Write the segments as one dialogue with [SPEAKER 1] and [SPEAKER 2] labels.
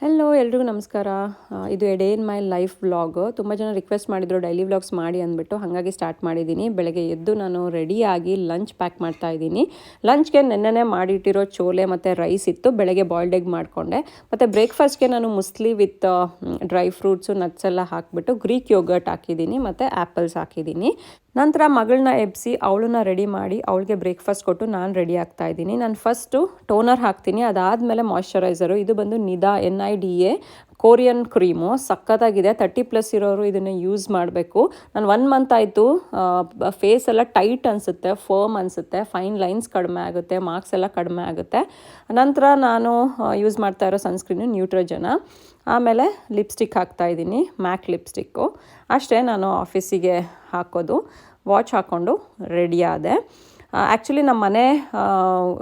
[SPEAKER 1] Hello ಎಲ್ರಿಗೂ ನಮಸ್ಕಾರ. ಇದು A day in my life vlog. ತುಂಬ ಜನ ರಿಕ್ವೆಸ್ಟ್ ಮಾಡಿದ್ರು ಡೈಲಿ ವ್ಲಾಗ್ಸ್ ಮಾಡಿ ಅಂದ್ಬಿಟ್ಟು, ಹಾಗಾಗಿ ಸ್ಟಾರ್ಟ್ ಮಾಡಿದ್ದೀನಿ. ಬೆಳಗ್ಗೆ ಎದ್ದು ನಾನು ರೆಡಿಯಾಗಿ ಲಂಚ್ ಪ್ಯಾಕ್ ಮಾಡ್ತಾ ಇದ್ದೀನಿ. ಲಂಚ್ಗೆ ನೆನ್ನೆನೇ ಮಾಡಿಟ್ಟಿರೋ ಚೋಲೆ ಮತ್ತು ರೈಸ್ ಇತ್ತು, ಬೆಳಗ್ಗೆ ಬಾಯ್ಲ್ಡ್ ಎಗ್ ಮಾಡಿಕೊಂಡೆ. ಮತ್ತು ಬ್ರೇಕ್ಫಾಸ್ಟ್ಗೆ ನಾನು ಮುಸ್ಲಿ ವಿತ್ ಡ್ರೈ ಫ್ರೂಟ್ಸು ನಟ್ಸ್ ಎಲ್ಲ ಹಾಕಿಬಿಟ್ಟು ಗ್ರೀಕ್ ಯೋಗರ್ಟ್ ಹಾಕಿದ್ದೀನಿ ಮತ್ತು ಆ್ಯಪಲ್ಸ್ ಹಾಕಿದ್ದೀನಿ. ನಂತರ ಮಗಳನ್ನ ಎಬ್ಬಿಸಿ ಅವಳನ್ನ ರೆಡಿ ಮಾಡಿ ಅವಳಿಗೆ ಬ್ರೇಕ್ಫಾಸ್ಟ್ ಕೊಟ್ಟು ನಾನು ರೆಡಿ ಆಗ್ತಾ ಇದ್ದೀನಿ. ನಾನು ಫಸ್ಟು ಟೋನರ್ ಹಾಕ್ತೀನಿ, ಅದಾದಮೇಲೆ ಮಾಯ್ಶ್ಚರೈಸರು. ಇದು ಬಂದು ನಿದಾ NIDA ಕೋರಿಯನ್ ಕ್ರೀಮು, ಸಖತ್ತಾಗಿದೆ. 30+ ಇರೋರು ಇದನ್ನು ಯೂಸ್ ಮಾಡಬೇಕು. ನಾನು 1 ಮಂತ್ ಆಯಿತು, ಫೇಸ್ ಎಲ್ಲ ಟೈಟ್ ಅನಿಸುತ್ತೆ, ಫರ್ಮ್ ಅನಿಸುತ್ತೆ, ಫೈನ್ ಲೈನ್ಸ್ ಕಡಿಮೆ ಆಗುತ್ತೆ, ಮಾರ್ಕ್ಸ್ ಎಲ್ಲ ಕಡಿಮೆ ಆಗುತ್ತೆ. ನಂತರ ನಾನು ಯೂಸ್ ಮಾಡ್ತಾ ಇರೋ ಸನ್ಸ್ಕ್ರೀನು ನ್ಯೂಟ್ರಜನ. ಆಮೇಲೆ ಲಿಪ್ಸ್ಟಿಕ್ ಹಾಕ್ತಾಯಿದ್ದೀನಿ, ಮ್ಯಾಕ್ ಲಿಪ್ಸ್ಟಿಕ್ಕು. ಅಷ್ಟೇ ನಾನು ಆಫೀಸಿಗೆ ಹಾಕೋದು. ವಾಚ್ ಹಾಕ್ಕೊಂಡು ರೆಡಿ ಆದೆ. ಆ್ಯಕ್ಚುಲಿ ನಮ್ಮ ಮನೆ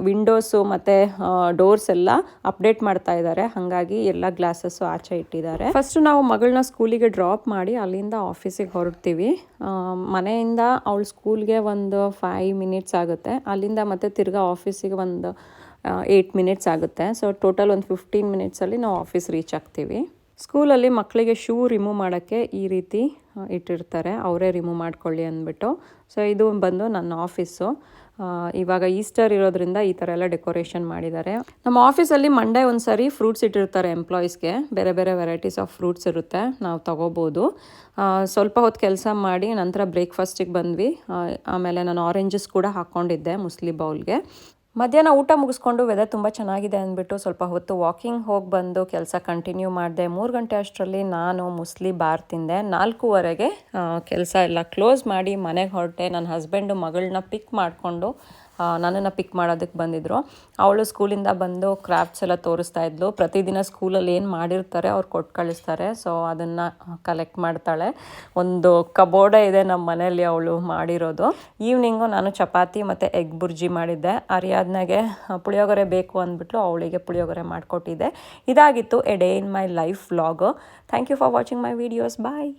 [SPEAKER 1] ವಿಂಡೋಸು ಮತ್ತು ಡೋರ್ಸ್ ಎಲ್ಲ ಅಪ್ಡೇಟ್ ಮಾಡ್ತಾ ಇದ್ದಾರೆ, ಹಾಗಾಗಿ ಎಲ್ಲ ಗ್ಲಾಸಸ್ಸು ಆಚೆ ಇಟ್ಟಿದ್ದಾರೆ. ಫಸ್ಟು ನಾವು ಮಗಳನ್ನ ಸ್ಕೂಲಿಗೆ ಡ್ರಾಪ್ ಮಾಡಿ ಅಲ್ಲಿಂದ ಆಫೀಸಿಗೆ ಹೊರಡ್ತೀವಿ. ಮನೆಯಿಂದ ಅವಳ ಸ್ಕೂಲ್ಗೆ ಒಂದು 5 ಮಿನಿಟ್ಸ್ ಆಗುತ್ತೆ, ಅಲ್ಲಿಂದ ಮತ್ತೆ ತಿರ್ಗಾ ಆಫೀಸಿಗೆ ಒಂದು 8 ಮಿನಿಟ್ಸ್ ಆಗುತ್ತೆ. ಸೊ ಟೋಟಲ್ ಒಂದು 15 ಮಿನಿಟ್ಸಲ್ಲಿ ನಾವು ಆಫೀಸ್ ರೀಚ್ ಆಗ್ತೀವಿ. ಸ್ಕೂಲಲ್ಲಿ ಮಕ್ಕಳಿಗೆ ಶೂ ರಿಮೂವ್ ಮಾಡೋಕ್ಕೆ ಈ ರೀತಿ ಇಟ್ಟಿರ್ತಾರೆ, ಅವರೇ ರಿಮೂವ್ ಮಾಡ್ಕೊಳ್ಳಿ ಅಂದ್ಬಿಟ್ಟು. ಸೊ ಇದು ಬಂದು ನನ್ನ ಆಫೀಸು. ಇವಾಗ ಈಸ್ಟರ್ ಇರೋದ್ರಿಂದ ಈ ಥರ ಎಲ್ಲ ಡೆಕೋರೇಷನ್ ಮಾಡಿದ್ದಾರೆ. ನಮ್ಮ ಆಫೀಸಲ್ಲಿ ಮಂಡೇ ಒಂದು ಸಾರಿ ಫ್ರೂಟ್ಸ್ ಇಟ್ಟಿರ್ತಾರೆ ಎಂಪ್ಲಾಯೀಸ್ಗೆ. ಬೇರೆ ಬೇರೆ ವೆರೈಟೀಸ್ ಆಫ್ ಫ್ರೂಟ್ಸ್ ಇರುತ್ತೆ, ನಾವು ತೊಗೋಬೋದು. ಸ್ವಲ್ಪ ಹೊತ್ತು ಕೆಲಸ ಮಾಡಿ ನಂತರ ಬ್ರೇಕ್ಫಾಸ್ಟಿಗೆ ಬಂದ್ವಿ. ಆಮೇಲೆ ನಾನು ಆರೆಂಜಸ್ ಕೂಡ ಹಾಕ್ಕೊಂಡಿದ್ದೆ ಮುಸ್ಲಿ ಬೌಲ್ಗೆ. ಮಧ್ಯಾಹ್ನ ಊಟ ಮುಗಿಸ್ಕೊಂಡು ವೆದರ್ ತುಂಬ ಚೆನ್ನಾಗಿದೆ ಅಂದ್ಬಿಟ್ಟು ಸ್ವಲ್ಪ ಹೊತ್ತು ವಾಕಿಂಗ್ ಹೋಗಿ ಬಂದು ಕೆಲಸ ಕಂಟಿನ್ಯೂ ಮಾಡಿದೆ. 3 ಗಂಟೆ ಅಷ್ಟರಲ್ಲಿ ನಾನು ಮುಸ್ಲಿ ಬಾರ್ ತಿಂದೆ. 4:15ಗೆ ಕೆಲಸ ಎಲ್ಲ ಕ್ಲೋಸ್ ಮಾಡಿ ಮನೆಗೆ ಹೊರಟೆ. ನನ್ನ ಹಸ್ಬೆಂಡು ಮಗಳನ್ನ ಪಿಕ್ ಮಾಡಿಕೊಂಡು ನನ್ನನ್ನು ಪಿಕ್ ಮಾಡೋದಕ್ಕೆ ಬಂದಿದ್ದರು. ಅವಳು ಸ್ಕೂಲಿಂದ ಬಂದು ಕ್ರಾಫ್ಟ್ಸ್ ಎಲ್ಲ ತೋರಿಸ್ತಾ ಇದ್ಲು. ಪ್ರತಿದಿನ ಸ್ಕೂಲಲ್ಲಿ ಏನು ಮಾಡಿರ್ತಾರೆ ಅವ್ರು ಕೊಟ್ಟು ಕಳಿಸ್ತಾರೆ, ಸೊ ಅದನ್ನು ಕಲೆಕ್ಟ್ ಮಾಡ್ತಾಳೆ. ಒಂದು ಕಬೋರ್ಡೇ ಇದೆ ನಮ್ಮ ಮನೆಯಲ್ಲಿ ಅವಳು ಮಾಡಿರೋದು. ಈವ್ನಿಂಗು ನಾನು ಚಪಾತಿ ಮತ್ತು ಎಗ್ ಬುರ್ಜಿ ಮಾಡಿದ್ದೆ. ಅರಿಯಾದ್ನಾಗೆ ಪುಳಿಯೋಗರೆ ಬೇಕು ಅಂದ್ಬಿಟ್ಟು ಅವಳಿಗೆ ಪುಳಿಯೋಗರೆ ಮಾಡಿಕೊಟ್ಟಿದ್ದೆ. ಇದಾಗಿತ್ತು a day in my life vlog. Thank you for watching my videos. Bye.